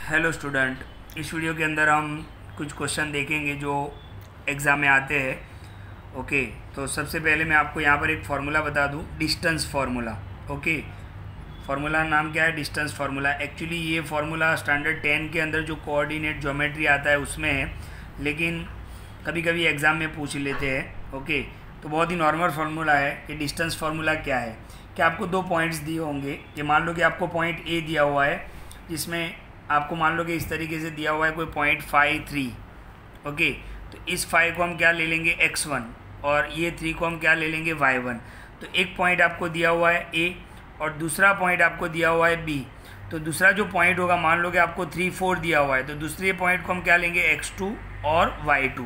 Hello student, इस video के अंदर हम कुछ क्वेश्चन देखेंगे जो एग्ज़ाम में आते हैं। ओके, तो सबसे पहले मैं आपको यहाँ पर एक फार्मूला बता दूँ, डिस्टेंस फार्मूला। ओके, फार्मूला नाम क्या है? Distance formula. एक्चुअली ये फार्मूला स्टैंडर्ड 10 के अंदर जो कोऑर्डिनेट ज्योमेट्री आता है उसमें है, लेकिन कभी कभी एग्ज़ाम में पूछ लेते हैं। ओके, तो बहुत ही नॉर्मल फार्मूला है कि डिस्टेंस फार्मूला क्या है कि आपको दो पॉइंट्स दिए होंगे कि मान लो कि आपको पॉइंट ए दिया हुआ है, जिसमें आपको मान लो कि इस तरीके से दिया हुआ है कोई 0.53। ओके, तो इस 5 को हम क्या ले लेंगे x1 और ये 3 को हम क्या ले लेंगे y1। तो एक पॉइंट आपको दिया हुआ है a और दूसरा पॉइंट आपको दिया हुआ है b। तो दूसरा जो पॉइंट होगा, मान लो कि आपको 3, 4 दिया हुआ है, तो दूसरे पॉइंट को हम क्या लेंगे x2 और y2।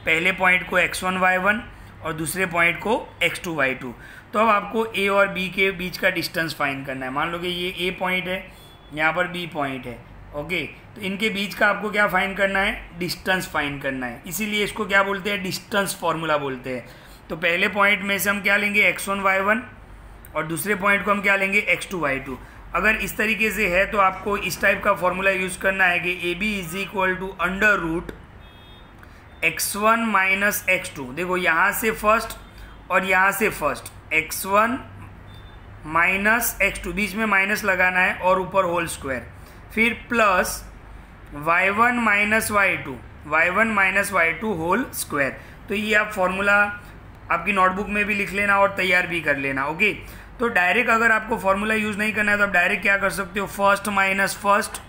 पहले पॉइंट को x1 y1 और दूसरे पॉइंट को x2 y2। तो अब आपको a और b के बीच का डिस्टेंस फाइंड करना है। मान लो कि ये a पॉइंट है, यहाँ पर b पॉइंट है। ओके, तो इनके बीच का आपको क्या फाइंड करना है? डिस्टेंस फाइंड करना है। इसीलिए इसको क्या बोलते हैं? डिस्टेंस फार्मूला बोलते हैं। तो पहले पॉइंट में से हम क्या लेंगे? x1 y1 और दूसरे पॉइंट को हम क्या लेंगे? x2 y2। अगर इस तरीके से है तो आपको इस टाइप का फॉर्मूला यूज़ करना है कि AB = √x1 माइनस x2। देखो, यहाँ से फर्स्ट और यहाँ से फर्स्ट, x1 माइनस x2, बीच में माइनस लगाना है और ऊपर होल स्क्वायर, फिर plus y1 minus y2 whole square. तो ये आप फॉर्मूला आपकी नोटबुक में भी लिख लेना और तैयार भी कर लेना। ओके, तो डायरेक्ट अगर आपको फॉर्मूला यूज़ नहीं करना है तो आप डायरेक्ट क्या कर सकते हो? First minus first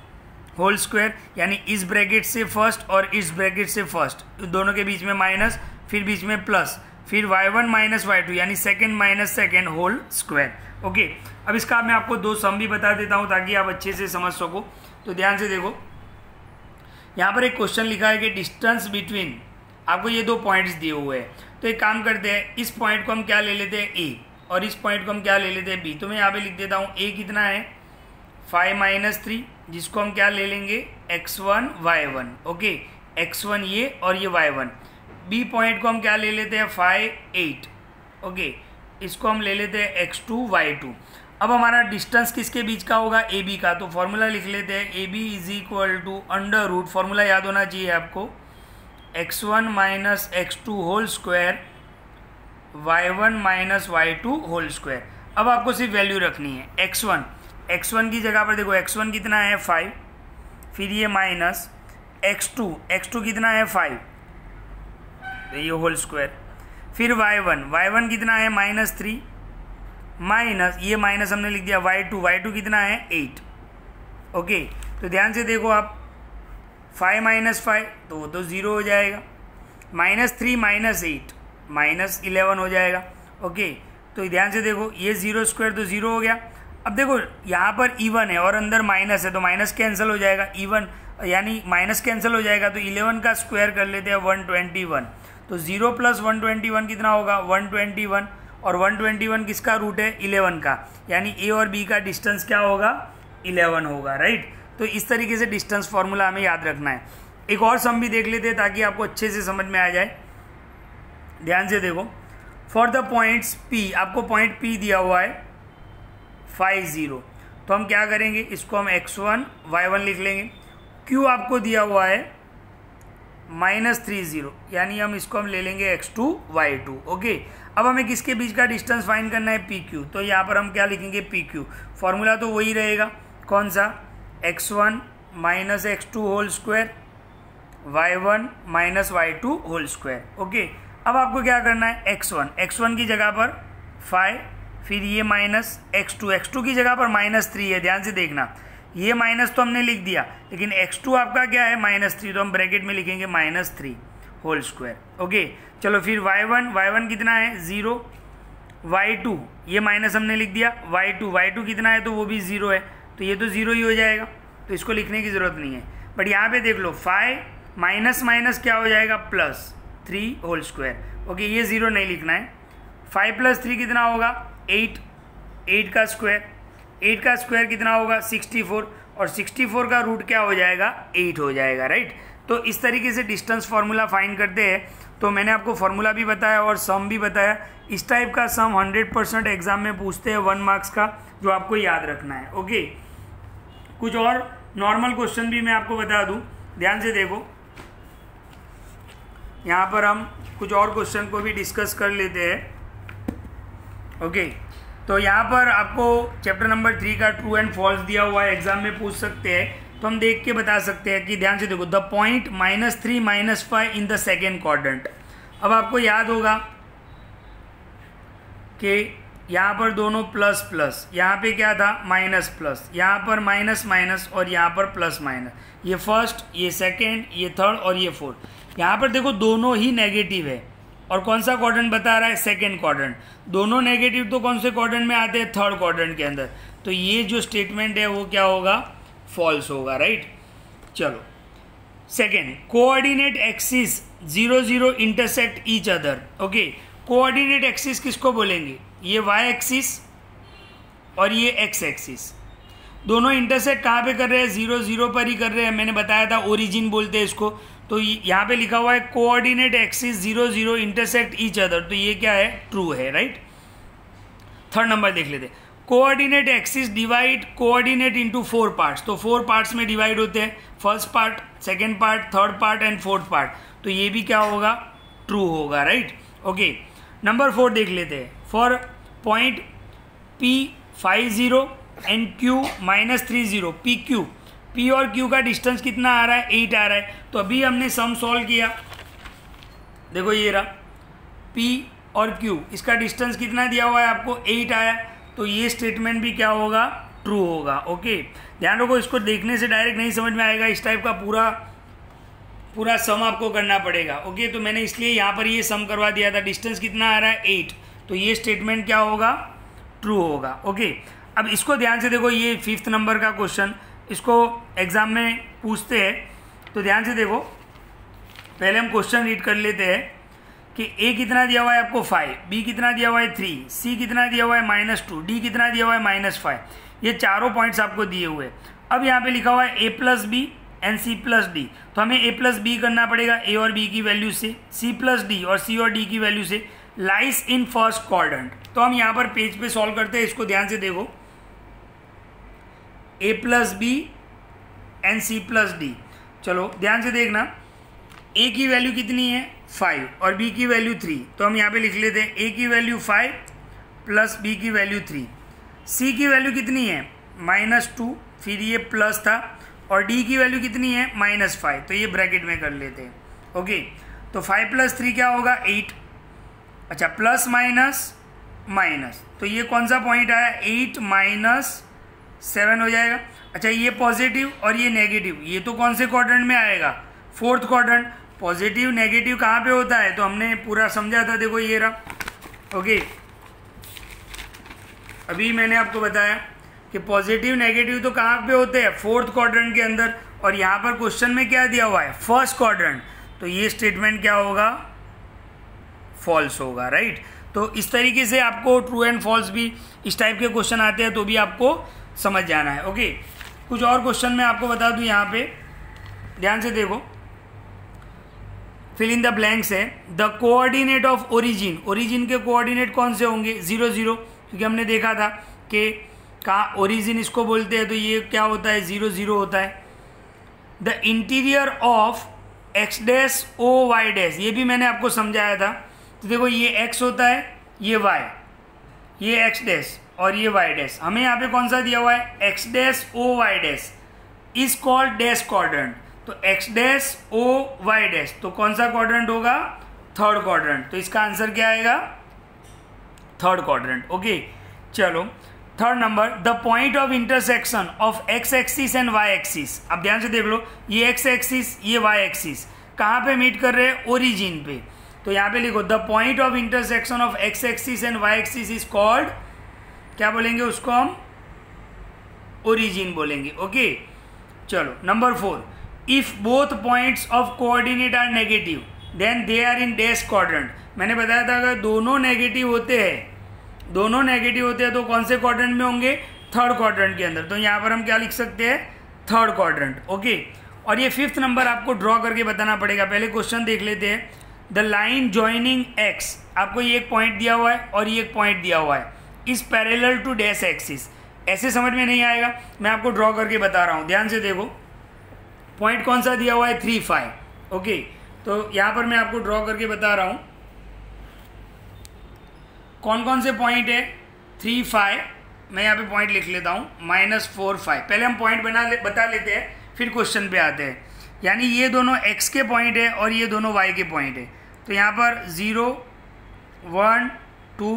whole square, यानी इस ब्रैकेट से फर्स्ट और इस ब्रैकेट से फर्स्ट, दोनों के बीच में माइनस, फिर बीच में प्लस, फिर y1 माइनस y2 यानी second minus second whole square. Okay, अब इसका मैं आपको दो सम भी बता देता हूं ताकि आप अच्छे से समझ सको। तो ध्यान से देखो, यहाँ पर एक क्वेश्चन लिखा है कि डिस्टेंस बिटवीन, आपको ये दो पॉइंट्स दिए हुए हैं। तो एक काम करते हैं, इस पॉइंट को हम क्या ले लेते हैं? ए, और इस पॉइंट को हम क्या ले लेते हैं? बी। तो मैं यहाँ पे लिख देता हूँ ए कितना है? 5 - 3, जिसको हम क्या ले लेंगे? x1 y1। ओके, x1 ये और ये y1। बी पॉइंट को हम क्या ले लेते हैं? 5 8। ओके, इसको हम ले लेते हैं x2 y2। अब हमारा डिस्टेंस किसके बीच का होगा? ए बी का। तो फॉर्मूला लिख लेते हैं, AB = फॉर्मूला याद होना चाहिए आपको, x1 minus x2 whole square y1 minus y2 whole square. अब आपको सिर्फ वैल्यू रखनी है। x1 की जगह पर देखो, x1 कितना है? 5, फिर ये माइनस x2 कितना है? 5, तो ये होल स्क्वायर, फिर y1 कितना है? -3, माइनस ये माइनस हमने लिख दिया y2 कितना है? 8। ओके, तो ध्यान से देखो आप, 5 - 5 तो वो तो 0 हो जाएगा, -3 - 8 -11 हो जाएगा। ओके, तो ध्यान से देखो, ये 0 स्क्वायर तो 0 हो गया। अब देखो, यहाँ पर इवन है और अंदर माइनस है, तो माइनस कैंसिल हो जाएगा, इवन यानी माइनस कैंसिल हो जाएगा, तो 11 का स्क्वायर कर लेते हैं 121। तो 0 + 121 कितना होगा? 121, और 121 किसका रूट है? 11 का, यानी ए और बी का डिस्टेंस क्या होगा? 11 होगा, राइट। तो इस तरीके से डिस्टेंस फार्मूला हमें याद रखना है। एक और सम भी देख लेते हैं ताकि आपको अच्छे से समझ में आ जाए। ध्यान से देखो, फॉर द पॉइंट्स P, आपको पॉइंट P दिया हुआ है 5 0। तो हम क्या करेंगे? इसको हम x1 y1 लिख लेंगे। Q आपको दिया हुआ है -3 0, यानी हम ले लेंगे x2 y2। ओके, अब हमें किसके बीच का डिस्टेंस फाइंड करना है? PQ। तो यहाँ पर हम क्या लिखेंगे? PQ। फॉर्मूला तो वही रहेगा, कौन सा? x1 minus x2 whole square y1 minus y2 whole square. Okay, अब आपको क्या करना है? x1 की जगह पर 5, फिर ये माइनस x2 की जगह पर -3 है। ध्यान से देखना, ये माइनस तो हमने लिख दिया, लेकिन x2 आपका क्या है? -3, तो हम ब्रैकेट में लिखेंगे -3 होल स्क्वायर। ओके, चलो फिर y1 कितना है? 0, y2 ये माइनस हमने लिख दिया, y2 कितना है? तो वो भी 0 है, तो ये तो 0 ही हो जाएगा, तो इसको लिखने की ज़रूरत नहीं है। बट यहाँ पे देख लो, 5 माइनस क्या हो जाएगा? +3 होल स्क्वायर। ओके, ये 0 नहीं लिखना है। 5 + 3 कितना होगा? 8 का स्क्वायर कितना होगा? 64, और 64 का रूट क्या हो जाएगा? 8 हो जाएगा, राइट। तो इस तरीके से डिस्टेंस फार्मूला फाइंड करते हैं। तो मैंने आपको फार्मूला भी बताया और सम भी बताया। इस टाइप का सम 100% एग्जाम में पूछते हैं 1 मार्क्स का, जो आपको याद रखना है। ओके, कुछ और नॉर्मल क्वेश्चन भी मैं आपको बता दूं, ध्यान से देखो। यहाँ पर हम कुछ और क्वेश्चन को भी डिस्कस कर लेते हैं। ओके, तो यहाँ पर आपको चैप्टर नंबर 3 का ट्रू एंड फॉल्स दिया हुआ है, एग्जाम में पूछ सकते हैं, तो हम देख के बता सकते हैं कि ध्यान से देखो, the point -3 -5 in the second quadrant. अब आपको याद होगा कि यहाँ पर दोनों प्लस प्लस, यहाँ पे क्या था माइनस प्लस, यहाँ पर माइनस माइनस और यहाँ पर प्लस माइनस, ये फर्स्ट, ये सेकेंड, ये थर्ड और ये फोर्थ। यहाँ पर देखो दोनों ही नेगेटिव है, और कौन सा क्वाड्रेंट बता रहा है, सेकेंड क्वाड्रेंट। दोनों नेगेटिव तो कौन से क्वाड्रेंट में आते हैं, थर्ड क्वाड्रेंट के अंदर। तो ये जो स्टेटमेंट है वो क्या होगा, फॉल्स होगा, राइट। चलो second, coordinate axis 0 0 intersect each other. Okay, coordinate axis किसको बोलेंगे, ये वाई एक्सिस और ये एक्स एक्सिस, दोनों इंटरसेक्ट कहाँ पे कर रहे हैं, 0 0 पर ही कर रहे हैं। मैंने बताया था ओरिजिन बोलते हैं इसको। तो यहाँ पे लिखा हुआ है coordinate axis 0 0 intersect each other, तो ये क्या है, ट्रू है, राइट। थर्ड नंबर देख लेते हैं, coordinate axis divide coordinate into 4 parts. तो 4 पार्ट्स में डिवाइड होते हैं, first part, second part, third part and fourth part. तो ये भी क्या होगा, ट्रू होगा, राइट। ओके, नंबर 4 देख लेते हैं, for point P50 and Q -30, PQ, P और Q का डिस्टेंस कितना आ रहा है, 8 आ रहा है। तो अभी हमने सम सॉल्व किया, देखो ये रहा P और Q, इसका डिस्टेंस कितना दिया हुआ है आपको, 8 आया। तो ये स्टेटमेंट भी क्या होगा, ट्रू होगा। ओके, ध्यान रखो, इसको देखने से डायरेक्ट नहीं समझ में आएगा, इस टाइप का पूरा सम आपको करना पड़ेगा। ओके, तो मैंने इसलिए यहाँ पर ये सम करवा दिया था, डिस्टेंस कितना आ रहा है, 8। तो ये स्टेटमेंट क्या होगा, ट्रू होगा। ओके, अब इसको ध्यान से देखो, ये 5th नंबर का क्वेश्चन, इसको एग्जाम में पूछते हैं। तो ध्यान से देखो, पहले हम क्वेश्चन रीड कर लेते हैं कि A कितना दिया हुआ है आपको 5, B कितना दिया हुआ है 3, C कितना दिया हुआ है -2, D कितना दिया हुआ है -5। ये चारों पॉइंट्स आपको दिए हुए हैं। अब यहाँ पे लिखा हुआ है A + B and C + D, तो हमें A + B करना पड़ेगा A और B की वैल्यू से, C + D और C और D की वैल्यू से, लाइस इन फर्स्ट क्वाड्रेंट। तो हम यहाँ पर पेज पे सॉल्व करते हैं, इसको ध्यान से देखो, A + B and C + D। चलो ध्यान से देखना, A की वैल्यू कितनी है 5 और B की वैल्यू 3, तो हम यहाँ पे लिख लेते हैं A की वैल्यू 5 + B की वैल्यू 3। C की वैल्यू कितनी है -2, फिर ये प्लस था, और D की वैल्यू कितनी है -5, तो ये ब्रैकेट में कर लेते हैं। ओके, तो 5 + 3 क्या होगा, 8। अच्छा, प्लस माइनस माइनस, तो ये कौन सा पॉइंट आया, 8 - 7 हो जाएगा। अच्छा, ये पॉजिटिव और ये नेगेटिव, ये तो कौन से क्वाड्रेंट में आएगा, फोर्थ क्वाड्रेंट। पॉजिटिव नेगेटिव कहाँ पे होता है, तो हमने पूरा समझा था, देखो ये रहा। ओके, अभी मैंने आपको बताया कि पॉजिटिव नेगेटिव तो कहाँ पे होते हैं, फोर्थ क्वाड्रेंट के अंदर, और यहाँ पर क्वेश्चन में क्या दिया हुआ है, फर्स्ट क्वाड्रेंट। तो ये स्टेटमेंट क्या होगा, फॉल्स होगा, राइट। तो इस तरीके से आपको ट्रू एंड फॉल्स भी, इस टाइप के क्वेश्चन आते हैं तो भी आपको समझ जाना है। ओके, कुछ और क्वेश्चन मैं आपको बता दूं, यहाँ पे ध्यान से देखो, फिल इन द ब्लैंक्स है, the coordinate of origin, origin के कोऑर्डिनेट कौन से होंगे, 0 0, क्योंकि हमने देखा था कि कहाँ ओरिजिन इसको बोलते हैं, तो ये क्या होता है, 0 0 होता है। द इंटीरियर ऑफ x', ये भी मैंने आपको समझाया था। तो देखो, ये x होता है, ये y, ये x' और ये y'। हमें यहाँ पे कौन सा दिया हुआ है, x', is called dash quadrant. तो x', तो कौन सा क्वाड्रेंट होगा, थर्ड क्वाड्रेंट। तो इसका आंसर क्या आएगा, थर्ड क्वाड्रेंट। ओके, चलो third number, the point of intersection of x axis and y axis. अब ध्यान से देख लो, ये x एक्सिस, ये y एक्सिस कहाँ पे मीट कर रहे हैं, ओरिजिन पे। तो यहाँ पे लिखो, the point of intersection of x axis and y axis is called, क्या बोलेंगे उसको हम, ओरिजिन बोलेंगे। ओके, चलो number 4, if both points of coordinate are negative then they are in dash quadrant. मैंने बताया था अगर दोनों नेगेटिव होते हैं, तो कौन से क्वाड्रेंट में होंगे, थर्ड क्वाड्रेंट के अंदर। तो यहाँ पर हम क्या लिख सकते हैं, थर्ड क्वाड्रेंट। ओके, और ये 5th नंबर आपको ड्रॉ करके बताना पड़ेगा। पहले क्वेश्चन देख लेते हैं, द लाइन जॉइनिंग एक्स, आपको ये एक पॉइंट दिया हुआ है और ये एक पॉइंट दिया हुआ है, is parallel to dash axis. ऐसे समझ में नहीं आएगा, मैं आपको ड्रॉ करके बता रहा हूँ, ध्यान से देखो। पॉइंट कौन सा दिया हुआ है, 3 5, ओके। तो यहाँ पर मैं आपको ड्रॉ करके बता रहा हूँ कौन कौन से पॉइंट है। 3 5, मैं यहाँ पे पॉइंट लिख लेता हूँ, -4 5। पहले हम पॉइंट बता लेते हैं, फिर क्वेश्चन पे आते हैं। यानी ये दोनों x के पॉइंट है और ये दोनों y के पॉइंट है। तो यहाँ पर 0 1 2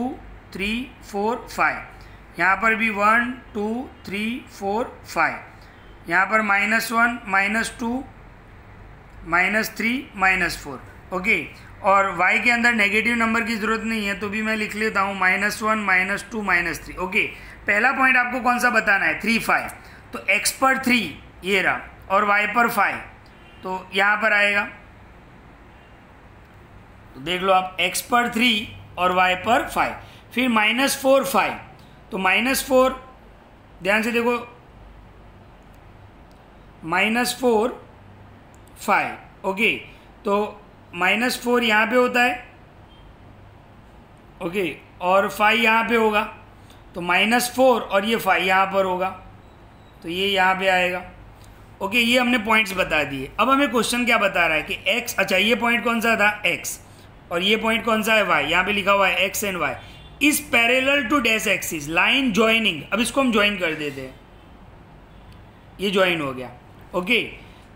3 4 5, यहाँ पर भी 1 2 3 4 5, यहाँ पर -1 -2 -3 -4, ओके। और y के अंदर नेगेटिव नंबर की ज़रूरत नहीं है, तो भी मैं लिख लेता हूँ -1 -2 -3, ओके। पहला पॉइंट आपको कौन सा बताना है, 3 5। तो x पर 3 ये रहा और y पर 5, तो यहाँ पर आएगा। तो देख लो आप, x पर 3 और y पर 5। फिर -4 5, तो -4, ध्यान से देखो, -4 5, ओके। तो -4 यहाँ पे होता है, ओके, और 5 यहाँ पे होगा। तो -4 और ये 5 यहाँ पर होगा, तो ये यहाँ पे आएगा, ओके। ये हमने पॉइंट्स बता दिए। अब हमें क्वेश्चन क्या बता रहा है कि x, अच्छा ये पॉइंट कौन सा था, x, और ये पॉइंट कौन सा है, y। यहाँ पे लिखा हुआ है x and y is parallel to dash axis, line joining. अब इसको हम ज्वाइन कर देते हैं, ये ज्वाइन हो गया, ओके।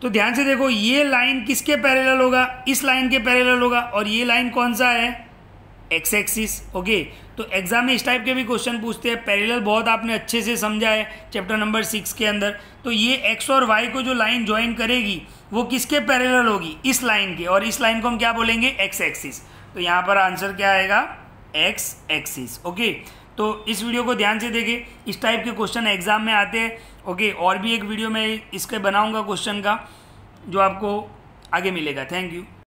तो ध्यान से देखो, ये लाइन किसके पैरेलल होगा, इस लाइन के पैरेलल होगा, और ये लाइन कौन सा है, एक्स एक्सिस, ओके। तो एग्जाम में इस टाइप के भी क्वेश्चन पूछते हैं। पैरेलल बहुत आपने अच्छे से समझा है चैप्टर नंबर 6 के अंदर। तो ये एक्स और वाई को जो लाइन ज्वाइन करेगी वो किसके पैरेलल होगी, इस लाइन के, और इस लाइन को हम क्या बोलेंगे, एक्स एक्सिस। तो यहाँ पर आंसर क्या आएगा, एक्स एक्सिस, ओके। तो इस वीडियो को ध्यान से देखें, इस टाइप के क्वेश्चन एग्जाम में आते हैं, ओके। और भी एक वीडियो मैं इसके बनाऊंगा क्वेश्चन का, जो आपको आगे मिलेगा। Thank you.